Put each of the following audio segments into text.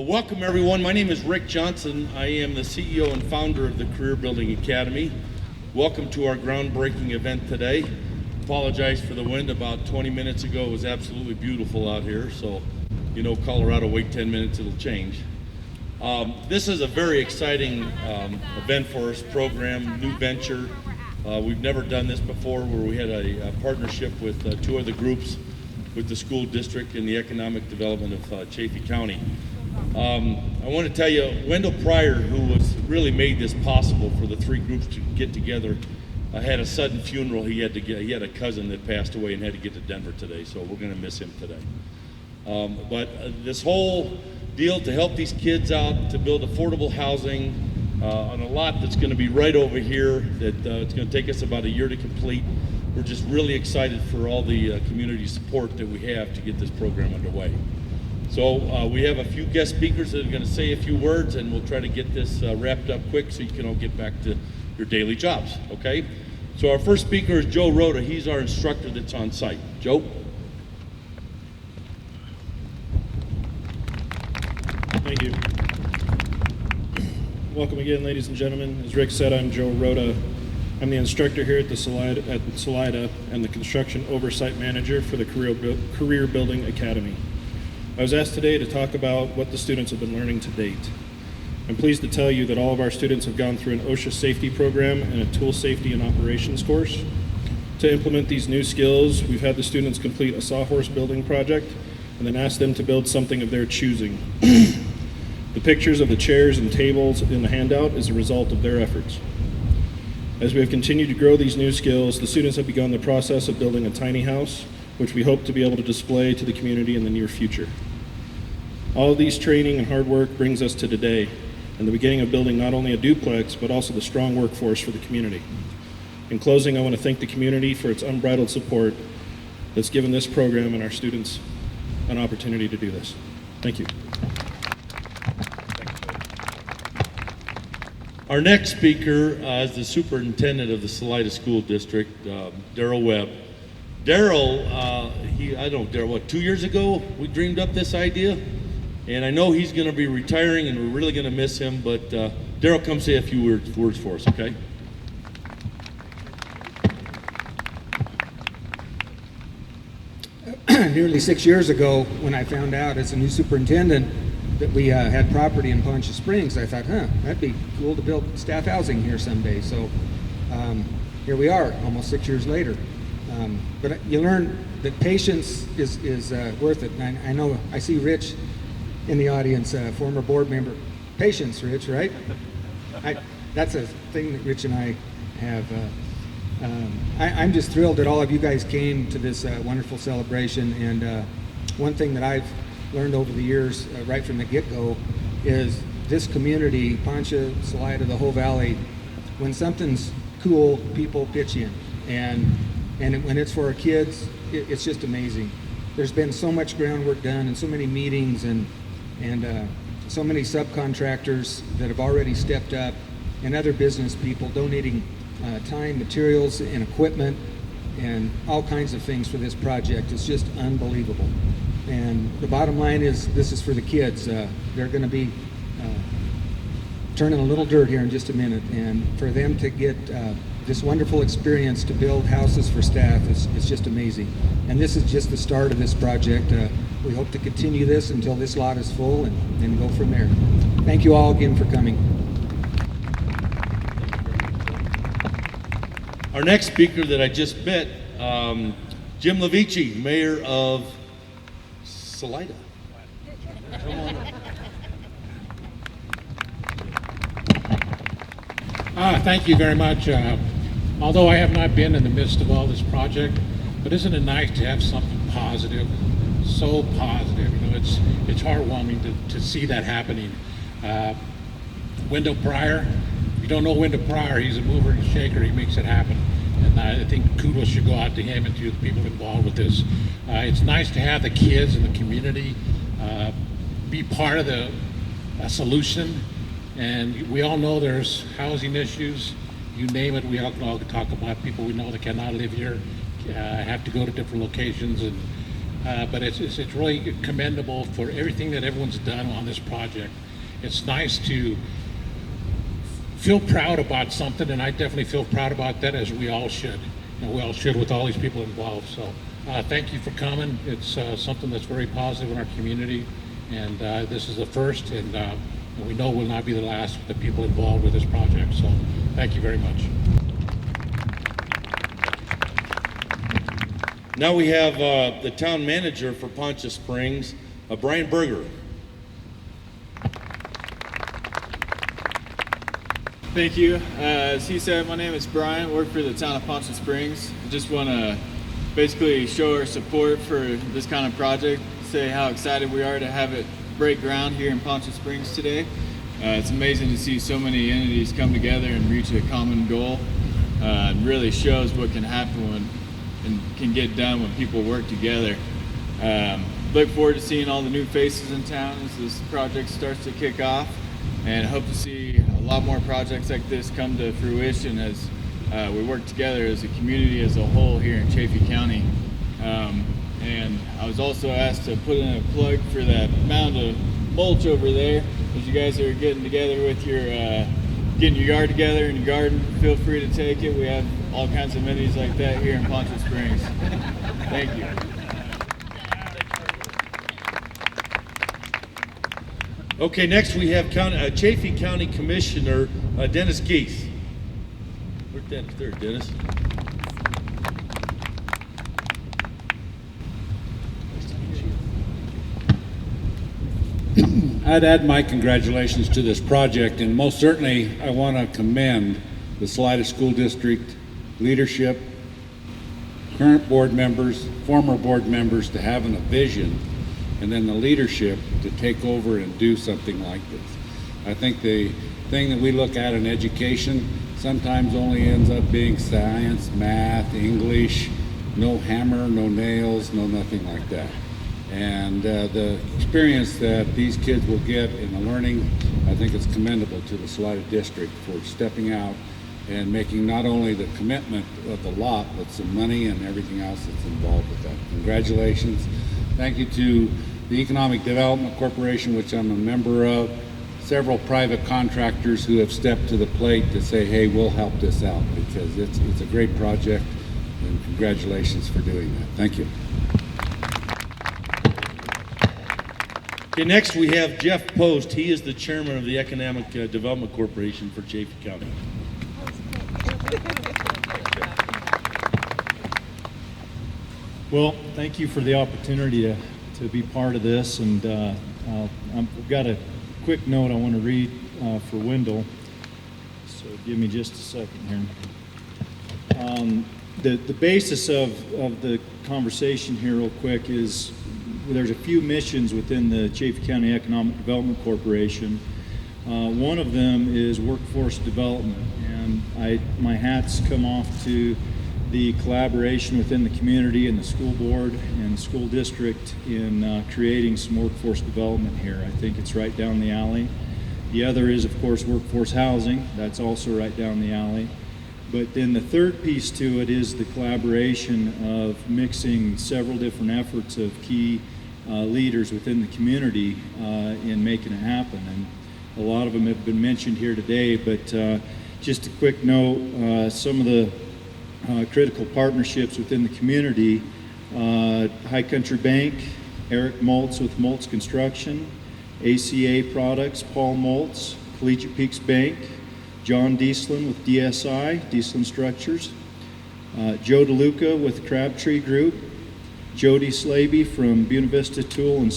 Welcome everyone. My name is Rick Johnson. I am the CEO and founder of the Career Building Academy. Welcome to our groundbreaking event today. Apologize for the wind. About 20 minutes ago it was absolutely beautiful out here, so you know Colorado, wait 10 minutes, it'll change. This is a very exciting event for us, program, new venture. We've never done this before, where we had a partnership with two other groups, with the school district and the economic development of Chaffee County. I want to tell you, Wendell Pryor, who really made this possible for the three groups to get together, had a sudden funeral. He had a cousin that passed away and had to get to Denver today, so we're going to miss him today. But this whole deal to help these kids out, to build affordable housing on a lot that's going to be right over here, that it's going to take us about a year to complete. We're just really excited for all the community support that we have to get this program underway. So we have a few guest speakers that are going to say a few words, and we'll try to get this wrapped up quick so you can all get back to your daily jobs, okay? So our first speaker is Joe Rhoda. He's our instructor that's on site. Joe? Thank you. Welcome again, ladies and gentlemen. As Rick said, I'm Joe Rhoda. I'm the instructor here at Salida and the construction oversight manager for the Career Building Academy. I was asked today to talk about what the students have been learning to date. I'm pleased to tell you that all of our students have gone through an OSHA safety program and a tool safety and operations course. To implement these new skills, we've had the students complete a sawhorse building project and then asked them to build something of their choosing. The pictures of the chairs and tables in the handout is a result of their efforts. As we have continued to grow these new skills, the students have begun the process of building a tiny house, which we hope to be able to display to the community in the near future. All of these training and hard work brings us to today, and the beginning of building not only a duplex, but also the strong workforce for the community. In closing, I want to thank the community for its unbridled support that's given this program and our students an opportunity to do this. Thank you. Our next speaker is the superintendent of the Salida School District, Daryl Webb. Daryl, I don't know, Daryl, what, 2 years ago we dreamed up this idea? And I know he's going to be retiring and we're really going to miss him, but Daryl, come say a few words for us, okay? Nearly 6 years ago, when I found out as a new superintendent that we had property in Poncha Springs, I thought, that'd be cool to build staff housing here someday. So here we are, almost 6 years later. But you learn that patience is worth it. And I know I see Rich in the audience, former board member. Patience, Rich, right? That's a thing that Rich and I have. I'm just thrilled that all of you guys came to this wonderful celebration. And one thing that I've learned over the years, right from the get-go, is this community, Poncha, Salida, the whole valley, when something's cool, people pitch in. And when it's for our kids, it's just amazing. There's been so much groundwork done and so many meetings and so many subcontractors that have already stepped up, and other business people donating time, materials, and equipment, and all kinds of things for this project. It's just unbelievable. And the bottom line is, this is for the kids. They're going to be turning a little dirt here in just a minute, and for them to get this wonderful experience to build houses for staff is just amazing. And this is just the start of this project. We hope to continue this until this lot is full and go from there. Thank you all again for coming. Our next speaker that I just met, Jim Levici, mayor of Salida. Come on up. Thank you very much. Although I have not been in the midst of all this project, but isn't it nice to have something positive, so positive? You know, it's heartwarming to see that happening. Wendell Pryor, if you don't know Wendell Pryor, he's a mover and shaker. He makes it happen. And I think kudos should go out to him and to the people involved with this. It's nice to have the kids and the community be part of the solution. And we all know there's housing issues. You name it, we all can talk about people we know that cannot live here, have to go to different locations, and but it's really commendable for everything that everyone's done on this project. It's nice to feel proud about something, and I definitely feel proud about that, as we all should. We all should, with all these people involved. So thank you for coming. It's something that's very positive in our community, and this is the first, and we know will not be the last with the people involved with this project. So thank you very much. Now we have the town manager for Poncha Springs, Brian Berger. Thank you. As he said, my name is Brian, work for the town of Poncha Springs. I just want to basically show our support for this kind of project, say how excited we are to have it break ground here in Poncha Springs today. It's amazing to see so many entities come together and reach a common goal. It really shows what can happen when and can get done when people work together. Look forward to seeing all the new faces in town as this project starts to kick off, and hope to see a lot more projects like this come to fruition as we work together as a community as a whole here in Chaffee County. And I was also asked to put in a plug for that mound of mulch over there. As you guys are getting together with your getting your yard together in your garden, feel free to take it. We have all kinds of amenities like that here in Poncha Springs. Thank you. Okay, next we have Chaffee County Commissioner Dennis Geese. Where's Dennis? There, Dennis. I'd add my congratulations to this project, and most certainly I want to commend the Salida School District leadership, current board members, former board members, to having a vision, and then the leadership to take over and do something like this. I think the thing that we look at in education sometimes only ends up being science, math, English, no hammer, no nails, no nothing like that. And the experience that these kids will get in the learning, I think it's commendable to the Salida District for stepping out and making not only the commitment of the lot, but some money and everything else that's involved with that. Congratulations. Thank you to the Economic Development Corporation, which I'm a member of, several private contractors who have stepped to the plate to say, hey, we'll help this out, because it's a great project, and congratulations for doing that. Thank you. Okay, next we have Jeff Post. He is the chairman of the Economic Development Corporation for Chaffee County. Well, thank you for the opportunity to be part of this, and I've got a quick note I want to read for Wendell, so give me just a second here. The basis of the conversation here real quick is there's a few missions within the Chaffee County Economic Development Corporation. One of them is workforce development, and my hats come off to the collaboration within the community and the school board and school district in creating some workforce development here. I think it's right down the alley. The other is, of course, workforce housing. That's also right down the alley. But then the third piece to it is the collaboration of mixing several different efforts of key leaders within the community in making it happen. And a lot of them have been mentioned here today, but just a quick note, some of the critical partnerships within the community, High Country Bank, Eric Maltz with Maltz Construction, ACA Products, Paul Maltz, Collegiate Peaks Bank, John Dieslin with DSI, Dieslin Structures, Joe DeLuca with Crabtree Group, Jody Slaby from Buena Vista Tool and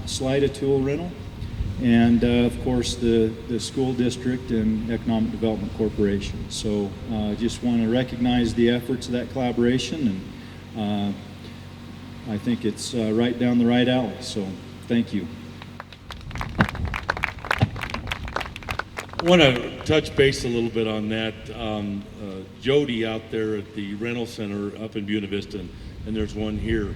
Salida Tool Rental, and of course the school district and Economic Development Corporation. So I just want to recognize the efforts of that collaboration, and I think it's right down the right alley. So thank you. I want to touch base a little bit on that. Jody out there at the rental center up in Buena Vista, and there's one here.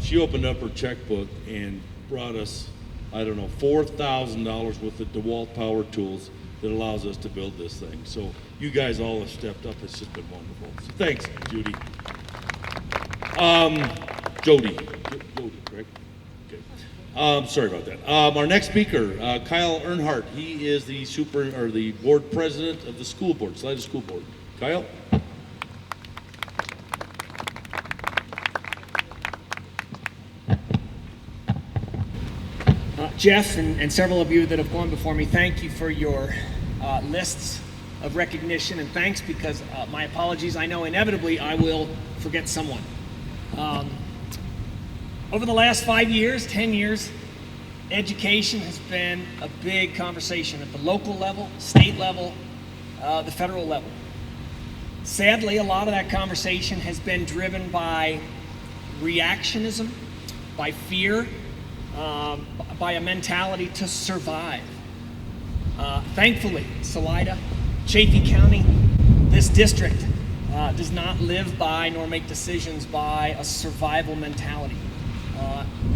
She opened up her checkbook and brought us, I don't know, $4,000 worth of DeWalt power tools that allows us to build this thing. So you guys all have stepped up. It's just been wonderful. So thanks, Judy. Jody, correct? Okay. Sorry about that. Our next speaker, Kyle Earnhardt. He is the board president of the school board, Salida School Board. Kyle? Jeff and several of you that have gone before me, thank you for your lists of recognition, and thanks because my apologies, I know inevitably I will forget someone. Over the last 5 years, 10 years, education has been a big conversation at the local level, state level, the federal level. Sadly, a lot of that conversation has been driven by reactionism, by fear, by a mentality to survive. Thankfully, Salida, Chaffee County, this district does not live by nor make decisions by a survival mentality.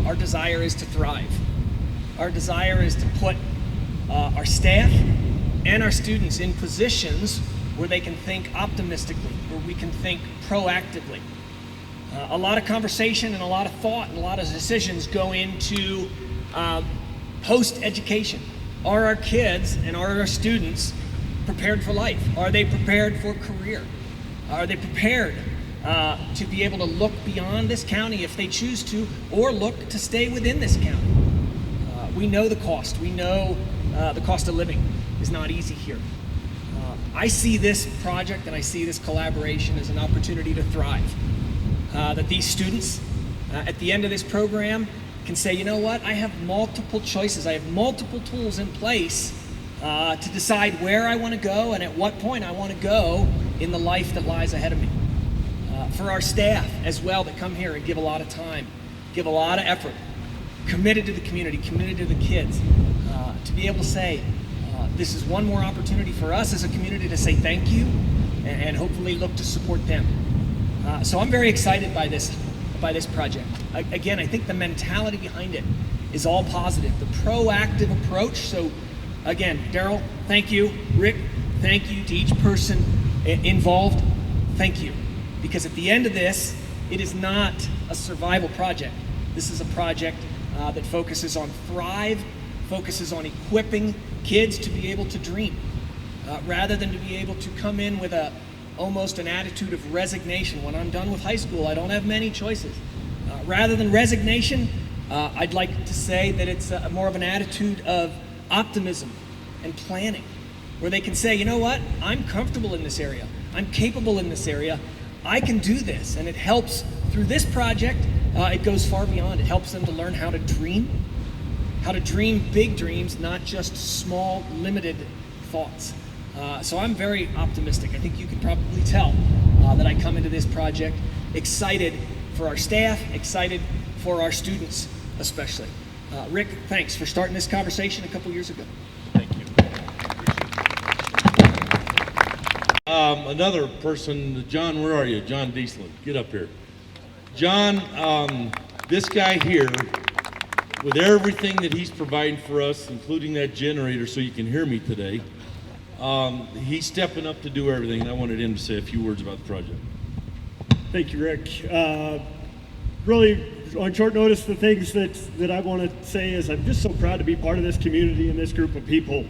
Our desire is to thrive. Our desire is to put our staff and our students in positions where they can think optimistically, where we can think proactively. A lot of conversation and a lot of thought and a lot of decisions go into post-education. Are our kids and are our students prepared for life? Are they prepared for career? Are they prepared to be able to look beyond this county if they choose to, or look to stay within this county? We know the cost. We know the cost of living is not easy here. I see this project and I see this collaboration as an opportunity to thrive. That these students at the end of this program can say, you know what, I have multiple choices. I have multiple tools in place to decide where I want to go and at what point I want to go in the life that lies ahead of me. For our staff as well that come here and give a lot of time, give a lot of effort, committed to the community, committed to the kids, to be able to say, this is one more opportunity for us as a community to say thank you and hopefully look to support them. So I'm very excited by this project. Again, I think the mentality behind it is all positive, the proactive approach. So again, Daryl, thank you. Rick, thank you to each person involved. Thank you. Because at the end of this, it is not a survival project. This is a project that focuses on thrive, focuses on equipping kids to be able to dream, rather than to be able to come in with almost an attitude of resignation. When I'm done with high school, I don't have many choices. Rather than resignation, I'd like to say that it's more of an attitude of optimism and planning, where they can say, you know what, I'm comfortable in this area. I'm capable in this area. I can do this. And it helps through this project. It goes far beyond. It helps them to learn how to dream big dreams, not just small, limited thoughts. So I'm very optimistic. I think you can probably tell that I come into this project excited for our staff, excited for our students especially. Rick, thanks for starting this conversation a couple years ago. Thank you. Another person, John, where are you? John Dieslin, get up here. John, this guy here, with everything that he's providing for us, including that generator so you can hear me today, he's stepping up to do everything, and I wanted him to say a few words about the project. Thank you, Rick. Really, on short notice, the things that I want to say is I'm just so proud to be part of this community and this group of people.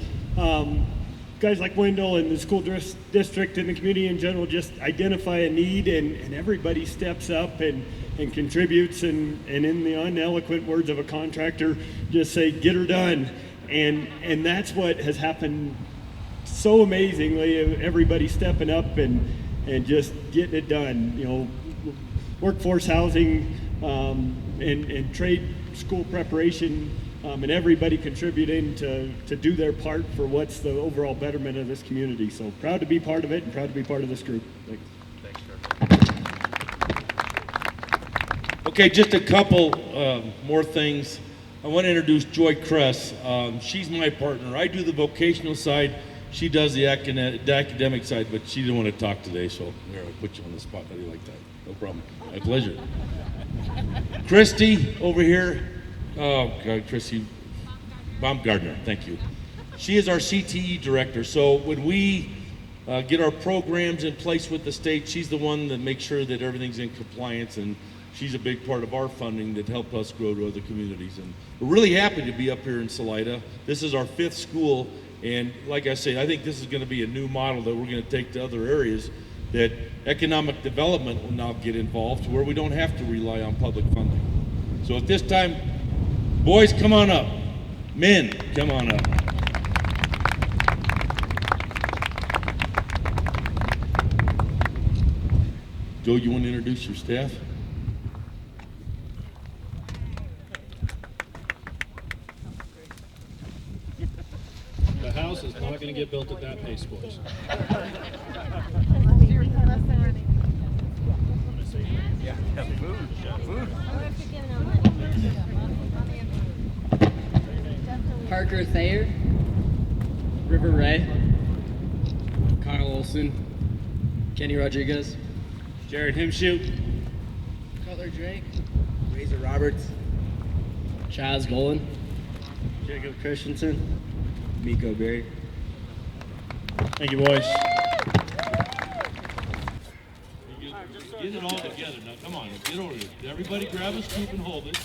Guys like Wendell and the school district and the community in general just identify a need, and everybody steps up and contributes, and in the uneloquent words of a contractor, just say, get her done. And that's what has happened so amazingly, everybody stepping up and just getting it done. You know, workforce housing and trade school preparation, and everybody contributing to do their part for what's the overall betterment of this community. So proud to be part of it and proud to be part of this group. Thanks. Okay, just a couple more things. I want to introduce Joy Kress. She's my partner. I do the vocational side. She does the academic side, but she didn't want to talk today, so there, I put you on the spot. How do you like that? No problem. My pleasure. Christy over here. Oh, God, Christy Baumgartner, thank you. She is our CTE director. So when we get our programs in place with the state, she's the one that makes sure that everything's in compliance, and she's a big part of our funding that helped us grow to other communities. And we're really happy to be up here in Salida. This is our 5th school, and like I say, I think this is going to be a new model that we're going to take to other areas, that economic development will now get involved to where we don't have to rely on public funding. So at this time, boys, come on up. Men, come on up. Joe, you want to introduce your staff? The house is not going to get built at that pace, boys. Parker Thayer, River Ray, Kyle Olson, Kenny Rodriguez, Jared Himshoot, Cutler Drake, Razor Roberts. Chaz Golan, Jacob Christensen. Miko Berry. Thank you, boys. Get it all together now. Come on, get over here. Everybody grab a scoop and hold it.